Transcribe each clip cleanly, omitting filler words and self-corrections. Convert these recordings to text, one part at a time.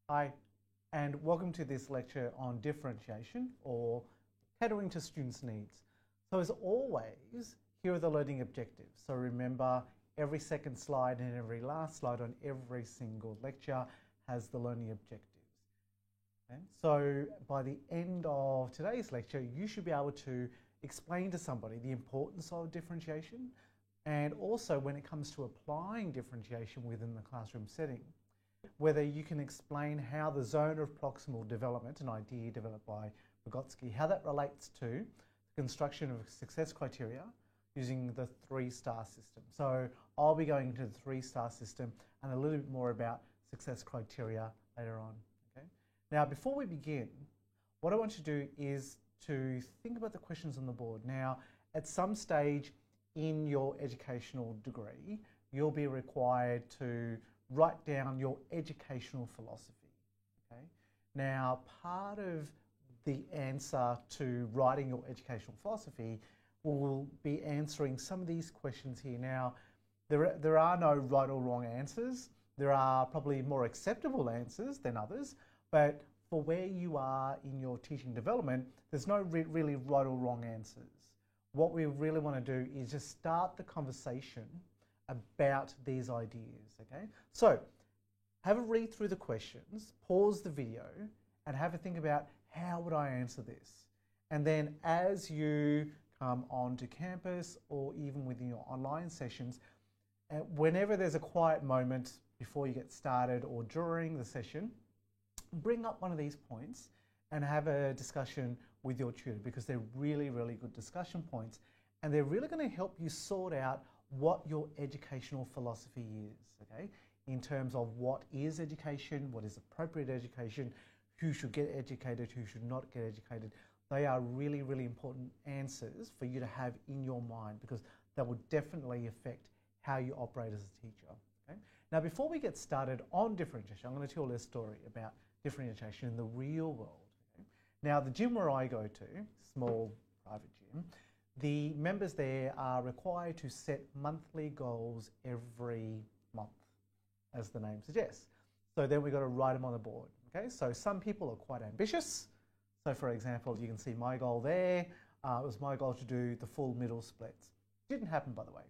Hi, and welcome to this lecture on differentiation or catering to students' needs. So as always, here are the learning objectives. So remember, every second slide and every last slide on every single lecture has the learning objectives. Okay? So by the end of today's lecture, you should be able to explain to somebody the importance of differentiation, and also when it comes to applying differentiation within the classroom setting, whether you can explain how the zone of proximal development, an idea developed by Vygotsky, how that relates to the construction of success criteria using the 3-star system. So I'll be going into the 3-star system and a little bit more about success criteria later on. Okay? Now, before we begin, what I want you to do is to think about the questions on the board. Now, at some stage in your educational degree, you'll be required to write down your educational philosophy. Okay? Now, part of the answer to writing your educational philosophy will be answering some of these questions here. Now, there are no right or wrong answers. There are probably more acceptable answers than others, but for where you are in your teaching development, there's no really right or wrong answers. What we really want to do is just start the conversation about these ideas, okay? So, have a read through the questions, pause the video, and have a think about how would I answer this? And then as you come onto campus or even within your online sessions, whenever there's a quiet moment before you get started or during the session, bring up one of these points and have a discussion with your tutor, because they're really, really good discussion points, and they're really going to help you sort out what your educational philosophy is, okay? In terms of what is education, what is appropriate education, who should get educated, who should not get educated. They are really, really important answers for you to have in your mind, because that will definitely affect how you operate as a teacher, okay? Now, before we get started on differentiation, I'm going to tell you a story about differentiation in the real world, okay? Now, the gym where I go to, small private gym, the members there are required to set monthly goals every month, as the name suggests. So then we've got to write them on the board. Okay, so some people are quite ambitious. So for example, you can see my goal there. It was my goal to do the full middle splits. Didn't happen, by the way.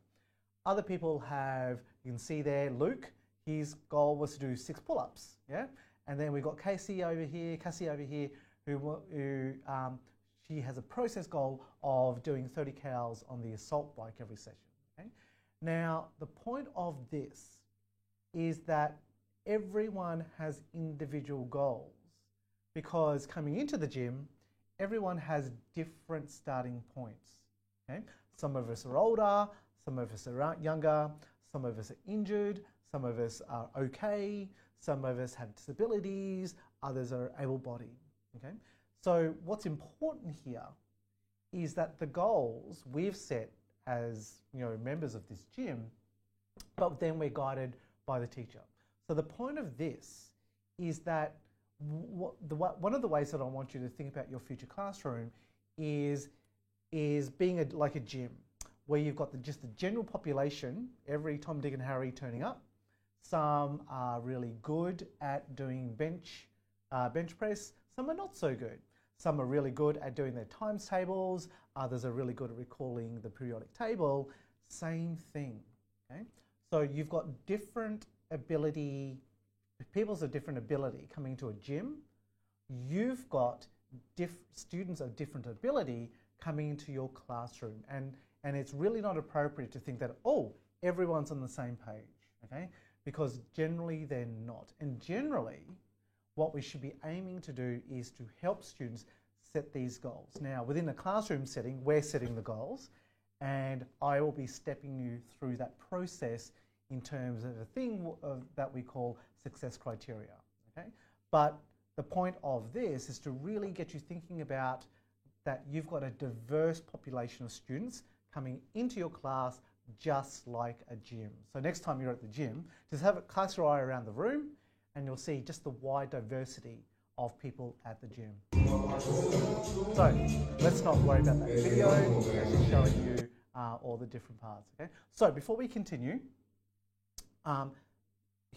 Other people have, you can see there, Luke, his goal was to do 6 pull-ups. Yeah, and then we've got Cassie over here, who she has a process goal of doing 30 cals on the assault bike every session. Okay? Now, the point of this is that everyone has individual goals, because coming into the gym, everyone has different starting points. Okay? Some of us are older, some of us are younger, some of us are injured, some of us are okay, some of us have disabilities, others are able-bodied. Okay? So what's important here is that the goals we've set as members of this gym, but then we're guided by the teacher. So the point of this is that one of the ways that I want you to think about your future classroom is being like a gym, where you've got just the general population, every Tom, Dick and Harry turning up. Some are really good at doing bench press, some are not so good. Some are really good at doing their times tables, others are really good at recalling the periodic table. Same thing, okay? So you've got different ability, people's of different ability coming to a gym. You've got students of different ability coming into your classroom. And it's really not appropriate to think that, oh, everyone's on the same page, okay? Because generally they're not. And generally, what we should be aiming to do is to help students set these goals. Now, within a classroom setting, we're setting the goals, and I will be stepping you through that process in terms of a thing that we call success criteria, okay? But the point of this is to really get you thinking about that you've got a diverse population of students coming into your class just like a gym. So next time you're at the gym, just cast your eye around the room, and you'll see just the wide diversity of people at the gym. So let's not worry about that video. It's just showing you all the different parts. Okay. So before we continue,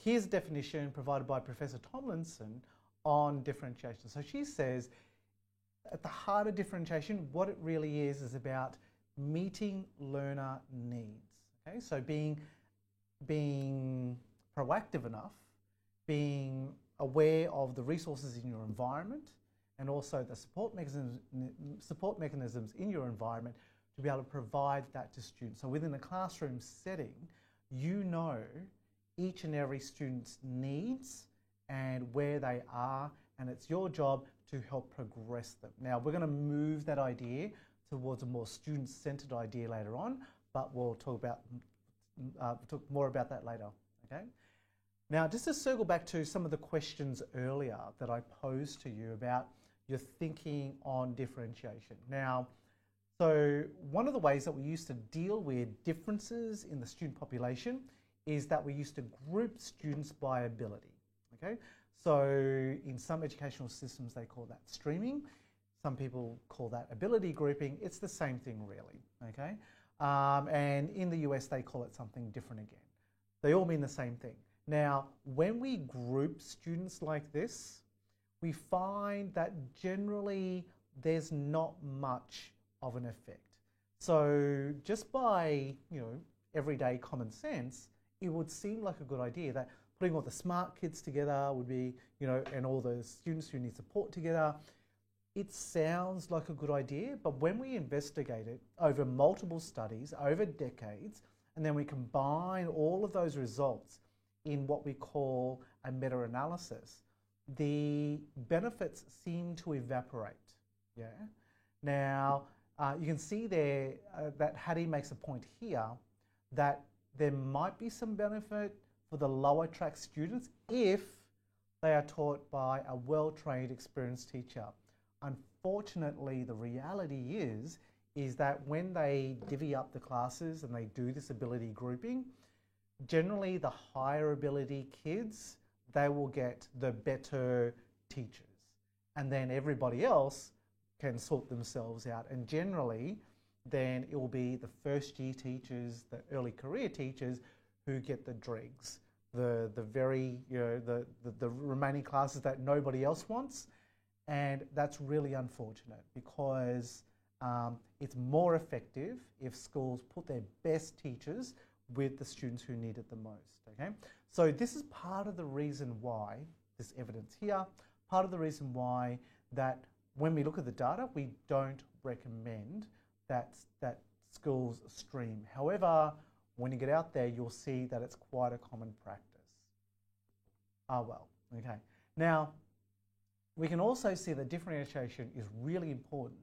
here's a definition provided by Professor Tomlinson on differentiation. So she says, at the heart of differentiation, what it really is about meeting learner needs. Okay, so being proactive enough, being aware of the resources in your environment, and also the support mechanisms in your environment to be able to provide that to students. So within a classroom setting, you know each and every student's needs and where they are, and it's your job to help progress them. Now, we're going to move that idea towards a more student-centered idea later on, but we'll talk more about that later, okay? Now, just to circle back to some of the questions earlier that I posed to you about your thinking on differentiation. Now, so one of the ways that we used to deal with differences in the student population is that we used to group students by ability, okay? So in some educational systems, they call that streaming. Some people call that ability grouping. It's the same thing, really, okay? And in the US, they call it something different again. They all mean the same thing. Now, when we group students like this, we find that generally there's not much of an effect. So just by, everyday common sense, it would seem like a good idea that putting all the smart kids together would be, and all the students who need support together, it sounds like a good idea, but when we investigate it over multiple studies, over decades, and then we combine all of those results in what we call a meta-analysis, the benefits seem to evaporate, yeah? Now, you can see there that Hattie makes a point here that there might be some benefit for the lower track students if they are taught by a well-trained, experienced teacher. Unfortunately, the reality is that when they divvy up the classes and they do this ability grouping, generally the higher ability kids, they will get the better teachers. And then everybody else can sort themselves out. And generally, then it will be the first year teachers, the early career teachers who get the dregs, the remaining classes that nobody else wants. And that's really unfortunate because it's more effective if schools put their best teachers with the students who need it the most, okay? So this is part of the reason why, this evidence here, part of the reason why that when we look at the data, we don't recommend that schools stream. However, when you get out there, you'll see that it's quite a common practice. Okay. Now, we can also see that differentiation is really important.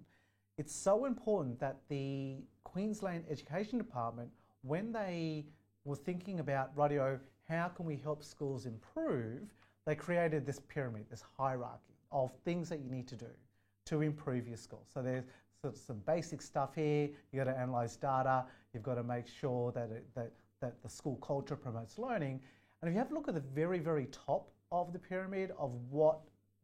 It's so important that the Queensland Education Department, when they were thinking about, rightio, how can we help schools improve, they created this pyramid, this hierarchy of things that you need to do to improve your school. So there's some basic stuff here. You've got to analyze data. You've got to make sure that the school culture promotes learning. And if you have a look at the very, very top of the pyramid of what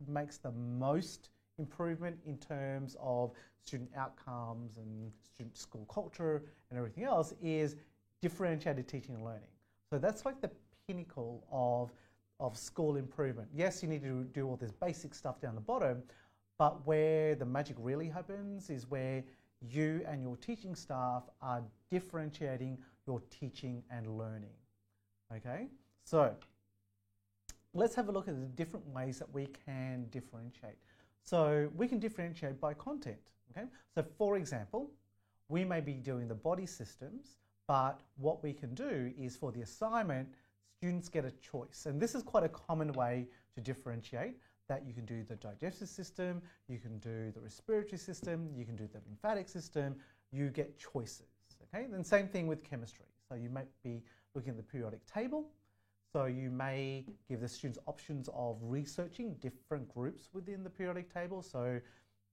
makes the most improvement in terms of student outcomes and student school culture and everything else, is differentiated teaching and learning. So that's like the pinnacle of school improvement. Yes, you need to do all this basic stuff down the bottom, but where the magic really happens is where you and your teaching staff are differentiating your teaching and learning, okay? So let's have a look at the different ways that we can differentiate. So we can differentiate by content, okay? So for example, we may be doing the body systems, but what we can do is for the assignment, students get a choice. And this is quite a common way to differentiate, that you can do the digestive system, you can do the respiratory system, you can do the lymphatic system, you get choices, okay? Then same thing with chemistry. So you might be looking at the periodic table, so you may give the students options of researching different groups within the periodic table. So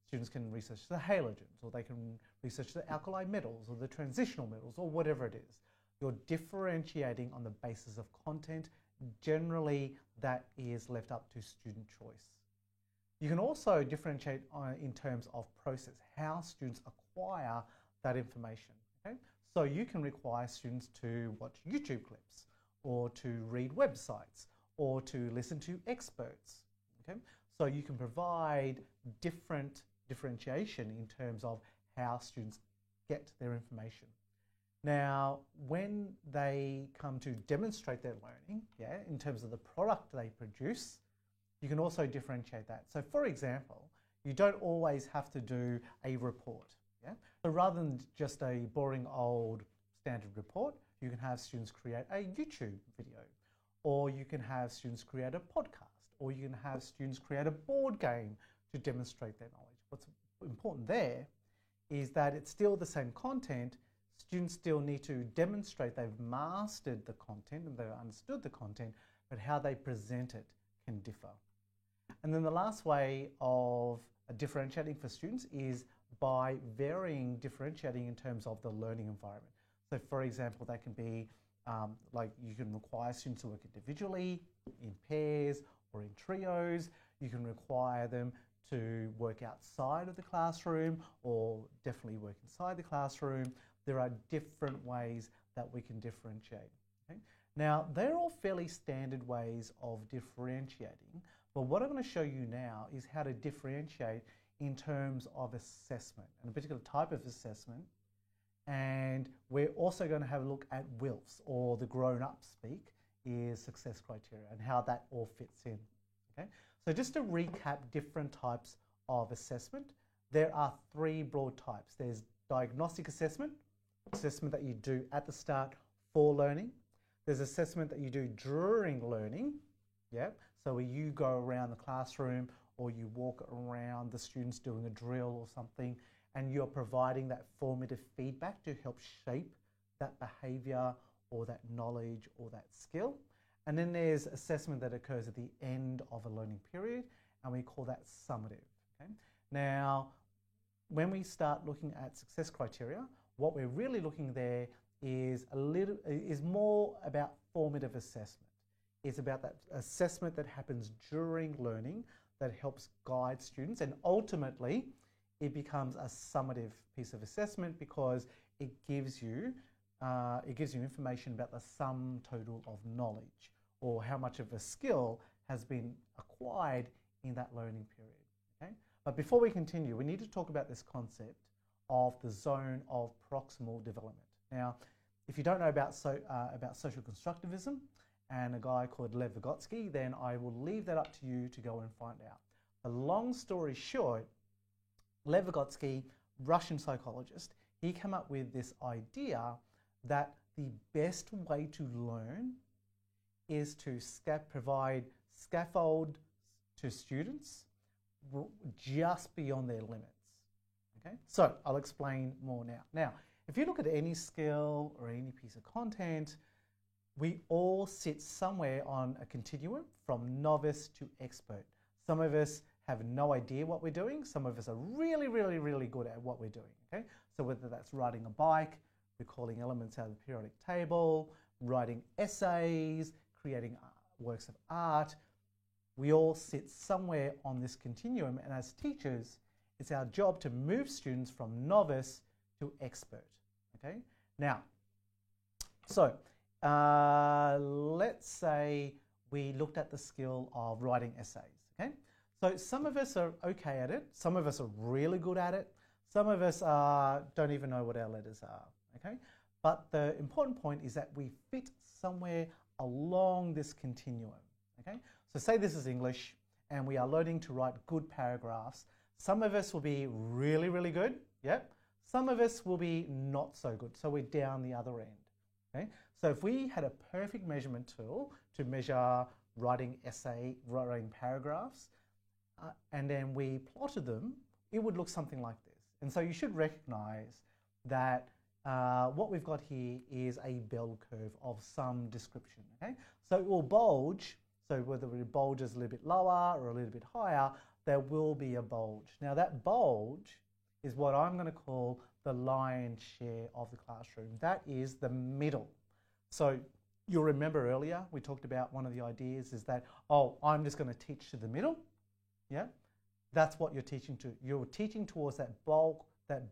students can research the halogens, or they can research the alkali metals, or the transitional metals, or whatever it is. You're differentiating on the basis of content. Generally, that is left up to student choice. You can also differentiate in terms of process, how students acquire that information, okay? So you can require students to watch YouTube clips, or to read websites, or to listen to experts. Okay? So you can provide different differentiation in terms of how students get their information. Now, when they come to demonstrate their learning, in terms of the product they produce, you can also differentiate that. So for example, you don't always have to do a report. So rather than just a boring old standard report, you can have students create a YouTube video, or you can have students create a podcast, or you can have students create a board game to demonstrate their knowledge. What's important there is that it's still the same content. Students still need to demonstrate they've mastered the content and they've understood the content, but how they present it can differ. And then the last way of differentiating for students is by differentiating in terms of the learning environment. So for example, that can be like you can require students to work individually, in pairs, or in trios. You can require them to work outside of the classroom, or definitely work inside the classroom. There are different ways that we can differentiate. Okay? Now, they're all fairly standard ways of differentiating, but what I'm going to show you now is how to differentiate in terms of assessment, and a particular type of assessment. And we're also going to have a look at WILFs, or the grown-up speak, is success criteria, and how that all fits in. Okay? So just to recap different types of assessment, there are three broad types. There's diagnostic assessment that you do at the start for learning. There's assessment that you do during learning. So where you go around the classroom, or you walk around the students doing a drill or something, and you're providing that formative feedback to help shape that behaviour or that knowledge or that skill. And then there's assessment that occurs at the end of a learning period, and we call that summative. Okay? Now, when we start looking at success criteria, what we're really looking there is more about formative assessment. It's about that assessment that happens during learning that helps guide students, and ultimately it becomes a summative piece of assessment because it gives you information about the sum total of knowledge, or how much of a skill has been acquired in that learning period. Okay? But before we continue, we need to talk about this concept of the zone of proximal development. Now, if you don't know about social constructivism and a guy called Lev Vygotsky, then I will leave that up to you to go and find out. A long story short, Lev Vygotsky, Russian psychologist, he came up with this idea that the best way to learn is to provide scaffold to students just beyond their limits. Okay? So I'll explain more now. Now, if you look at any skill or any piece of content, we all sit somewhere on a continuum from novice to expert. Some of us have no idea what we're doing. Some of us are really, really, really good at what we're doing. Okay? So whether that's riding a bike, recalling elements out of the periodic table, writing essays, creating works of art, we all sit somewhere on this continuum, and as teachers, it's our job to move students from novice to expert. Okay? Now, so let's say we looked at the skill of writing essays. Okay? So some of us are okay at it, some of us are really good at it, some of us don't even know what our letters are. Okay? But the important point is that we fit somewhere along this continuum. Okay? So say this is English and we are learning to write good paragraphs. Some of us will be really, really good. Yep. Some of us will be not so good. So we're down the other end. Okay? So if we had a perfect measurement tool to measure writing paragraphs, and then we plotted them, it would look something like this. And so you should recognize that what we've got here is a bell curve of some description. Okay? So it will bulge, so whether it bulges a little bit lower or a little bit higher, there will be a bulge. Now that bulge is what I'm going to call the lion's share of the classroom. That is the middle. So you'll remember earlier we talked about one of the ideas is that, oh, I'm just going to teach to the middle. Yeah, that's what you're teaching to. You're teaching towards that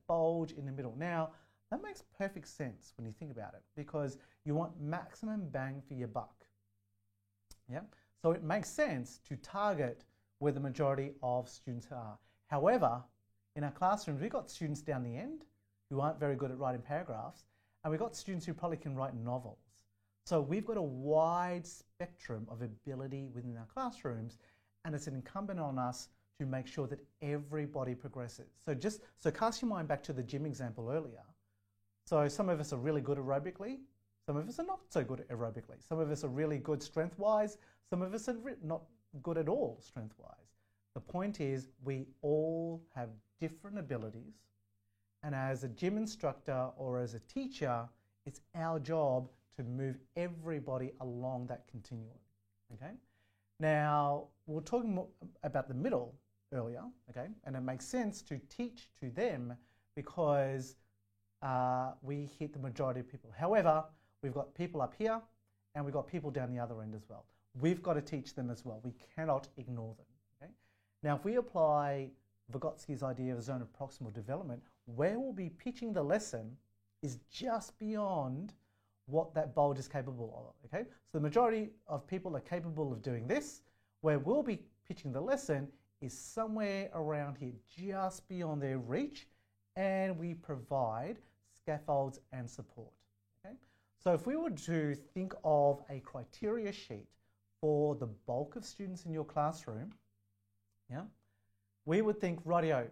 bulge in the middle. Now, That makes perfect sense when you think about it, because you want maximum bang for your buck. Yeah? So it makes sense to target where the majority of students are. However, in our classrooms, we've got students down the end who aren't very good at writing paragraphs, and we've got students who probably can write novels. So we've got a wide spectrum of ability within our classrooms, and it's incumbent on us to make sure that everybody progresses. So cast your mind back to the gym example earlier. So some of us are really good aerobically, some of us are not so good aerobically. Some of us are really good strength-wise, some of us are not good at all strength-wise. The point is we all have different abilities, and as a gym instructor or as a teacher, it's our job to move everybody along that continuum, okay? Now, we were talking about the middle earlier, okay? And it makes sense to teach to them because we hit the majority of people. However, we've got people up here and we've got people down the other end as well. We've got to teach them as well. We cannot ignore them, okay? Now, if we apply Vygotsky's idea of zone of proximal development, where we'll be pitching the lesson is just beyond what that bulge is capable of, okay? So the majority of people are capable of doing this. Where we'll be pitching the lesson is somewhere around here, just beyond their reach, and we provide scaffolds and support, okay? So if we were to think of a criteria sheet for the bulk of students in your classroom, yeah, we would think, rightio,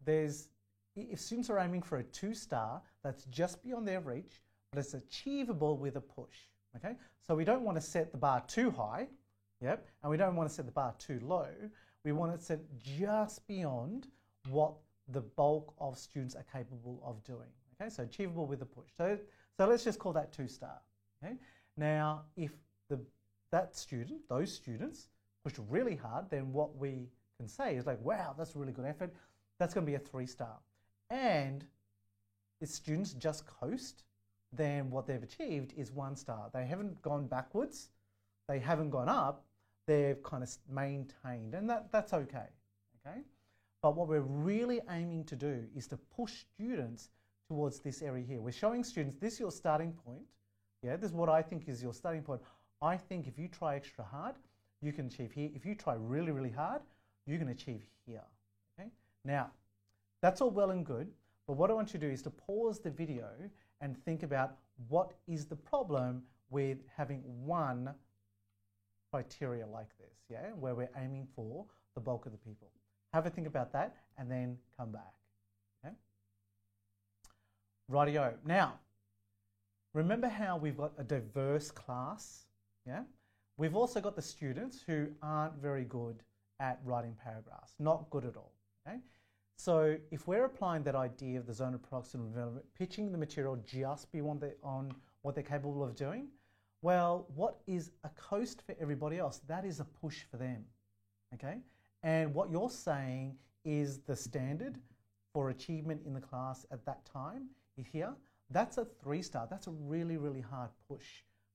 if students are aiming for a 2-star, that's just beyond their reach, but it's achievable with a push, okay? So we don't want to set the bar too high, yep, and we don't want to set the bar too low. We want to set just beyond what the bulk of students are capable of doing, okay? So achievable with a push. So let's just call that 2-star, okay? Now, if those students push really hard, then what we can say is like, wow, that's a really good effort. That's going to be a 3-star. And if students just coast, then what they've achieved is 1-star. They haven't gone backwards, they haven't gone up, they've kind of maintained, and that's okay, okay? But what we're really aiming to do is to push students towards this area here. We're showing students, this is your starting point, yeah? This is what I think is your starting point. I think if you try extra hard, you can achieve here. If you try really, really hard, you can achieve here, okay? Now, that's all well and good, but what I want you to do is to pause the video and think about what is the problem with having one criteria like this, yeah, where we're aiming for the bulk of the people. Have a think about that and then come back, okay? Rightio. Now, remember how we've got a diverse class, yeah? We've also got the students who aren't very good at writing paragraphs, not good at all, okay? So if we're applying that idea of the zone of proximal development, pitching the material just beyond on what they're capable of doing, well, what is a coast for everybody else? That is a push for them, okay? And what you're saying is the standard for achievement in the class at that time is here. That's a 3-star. That's a really, really hard push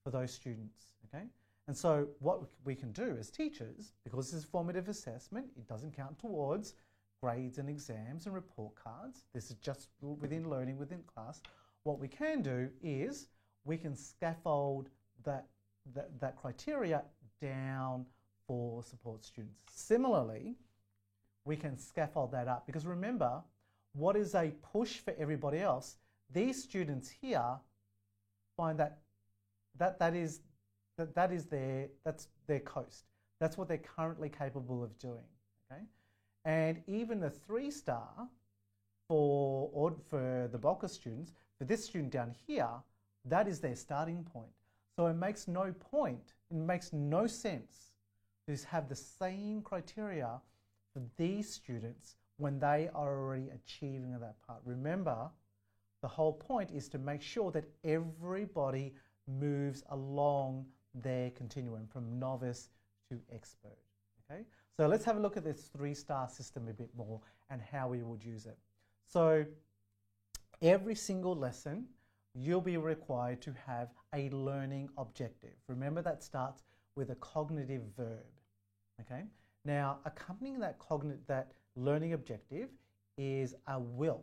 for those students, okay? And so what we can do as teachers, because this is formative assessment, it doesn't count towards grades and exams and report cards. This is just within learning, within class. What we can do is we can scaffold that criteria down for support students. Similarly, we can scaffold that up because remember, what is a push for everybody else? These students here find that is their coast. That's what they're currently capable of doing, okay? And even the 3-star for the bulk of students, for this student down here, that is their starting point. So it makes no point, it makes no sense to have the same criteria for these students when they are already achieving that part. Remember, the whole point is to make sure that everybody moves along their continuum from novice to expert, okay? So let's have a look at this 3-star system a bit more and how we would use it. So every single lesson, you'll be required to have a learning objective. Remember that starts with a cognitive verb, okay? Now, accompanying that learning objective is a WILF.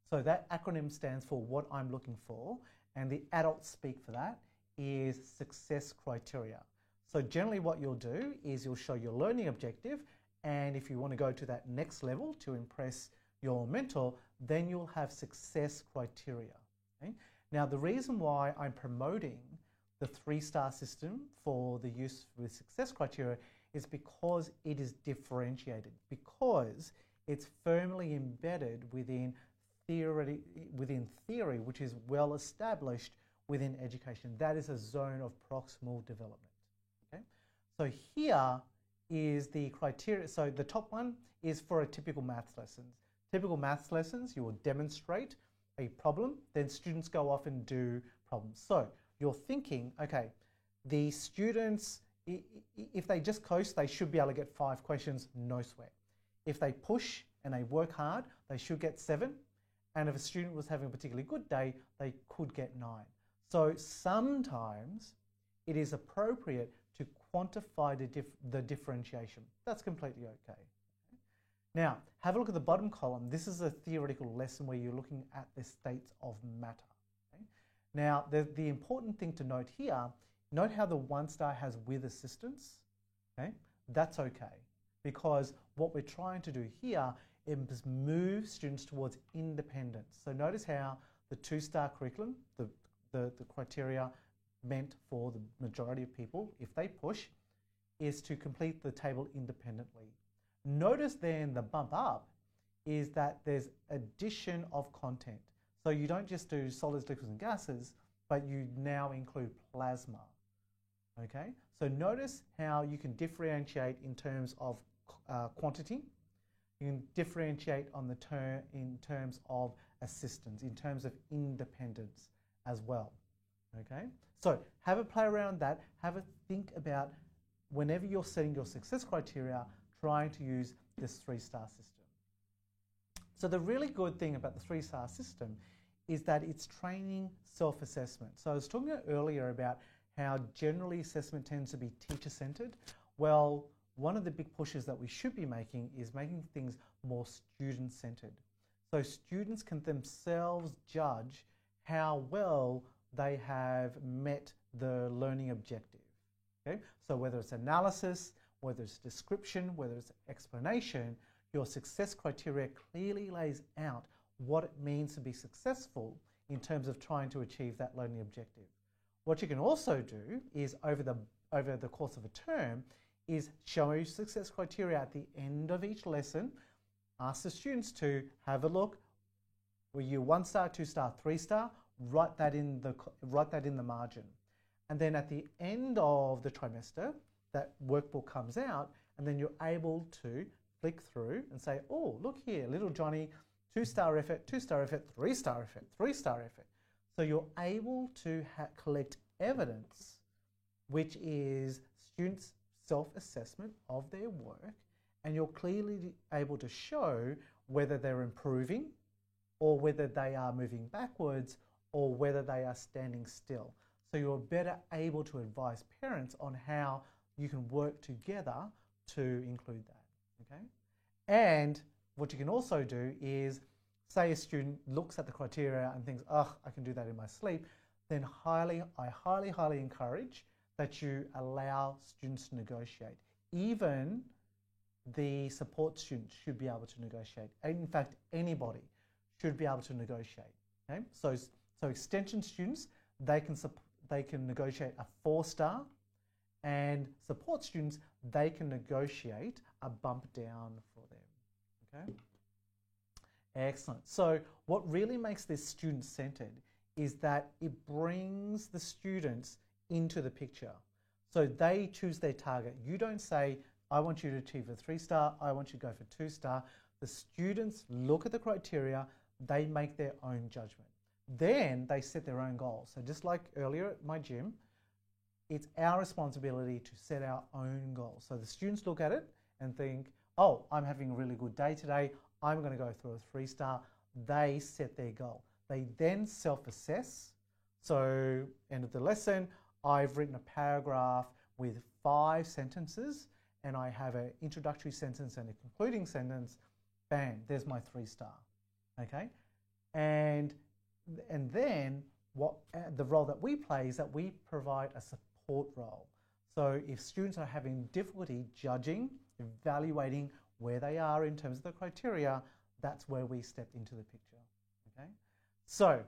So that acronym stands for what I'm looking for, and the adult speak for that is success criteria. So generally what you'll do is you'll show your learning objective, and if you want to go to that next level to impress your mentor, then you'll have success criteria. Okay? Now the reason why I'm promoting the 3-star system for the use with success criteria is because it is differentiated, because it's firmly embedded within theory, which is well established within education. That is a zone of proximal development. Okay? So here is the criteria. So the top one is for a typical maths lessons. Typical maths lessons, you will demonstrate a problem, then students go off and do problems. So you're thinking, okay, the students, if they just coast, they should be able to get 5 questions, no sweat. If they push and they work hard, they should get 7. And if a student was having a particularly good day, they could get 9. So sometimes it is appropriate to quantify the differentiation. That's completely okay. Now, have a look at the bottom column. This is a theoretical lesson where you're looking at the states of matter. Okay? Now, the important thing to note here, note how the 1-star has with assistance. Okay? That's okay, because what we're trying to do here is move students towards independence. So notice how the 2-star curriculum, the criteria meant for the majority of people, if they push, is to complete the table independently. Notice then the bump up is that there's addition of content. So you don't just do solids, liquids and gases, but you now include plasma. Okay? So notice how you can differentiate in terms of quantity. You can differentiate on the in terms of assistance, in terms of independence as well. Okay? So have a play around that. Have a think about whenever you're setting your success criteria, trying to use this 3-star system. So the really good thing about the 3-star system is that it's training self-assessment. So I was talking earlier about how generally assessment tends to be teacher-centered. Well, one of the big pushes that we should be making is making things more student-centered. So students can themselves judge how well they have met the learning objective. Okay? So whether it's analysis, whether it's description, whether it's explanation, your success criteria clearly lays out what it means to be successful in terms of trying to achieve that learning objective. What you can also do is over the course of a term is show you success criteria at the end of each lesson. Ask the students to have a look. Were you 1-star, 2-star, 3-star? Write that in the margin. And then at the end of the trimester, that workbook comes out, and then you're able to flick through and say, oh, look here, little Johnny, 2-star effort, 2-star effort, 3-star effort, 3-star effort. So you're able to collect evidence, which is students' self-assessment of their work, and you're clearly able to show whether they're improving or whether they are moving backwards or whether they are standing still. So you're better able to advise parents on how you can work together to include that, okay? And what you can also do is, say a student looks at the criteria and thinks, oh, I can do that in my sleep, then I highly encourage that you allow students to negotiate. Even the support students should be able to negotiate. And in fact, anybody should be able to negotiate, okay? So extension students, they can negotiate a 4-star, and support students, they can negotiate a bump down for them, okay? Excellent. So what really makes this student-centered is that it brings the students into the picture. So they choose their target. You don't say, I want you to achieve a 3-star, I want you to go for 2-star. The students look at the criteria, they make their own judgment. Then they set their own goals. So just like earlier at my gym, it's our responsibility to set our own goals. So the students look at it and think, oh, I'm having a really good day today, I'm going to go through a 3-star. They set their goal. They then self-assess. So end of the lesson, I've written a paragraph with 5 sentences, and I have an introductory sentence and a concluding sentence. Bam, there's my 3-star. Okay? And then the role that we play is that we provide a support role. So if students are having difficulty judging, evaluating where they are in terms of the criteria, that's where we step into the picture. Okay? So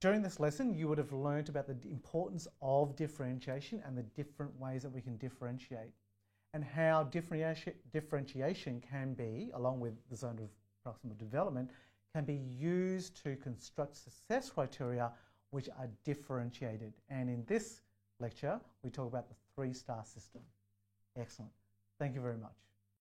during this lesson, you would have learned about the importance of differentiation and the different ways that we can differentiate, and how differentiation can be, along with the zone of proximal development, can be used to construct success criteria which are differentiated. And in this lecture, we talk about the 3-star system. Excellent. Thank you very much.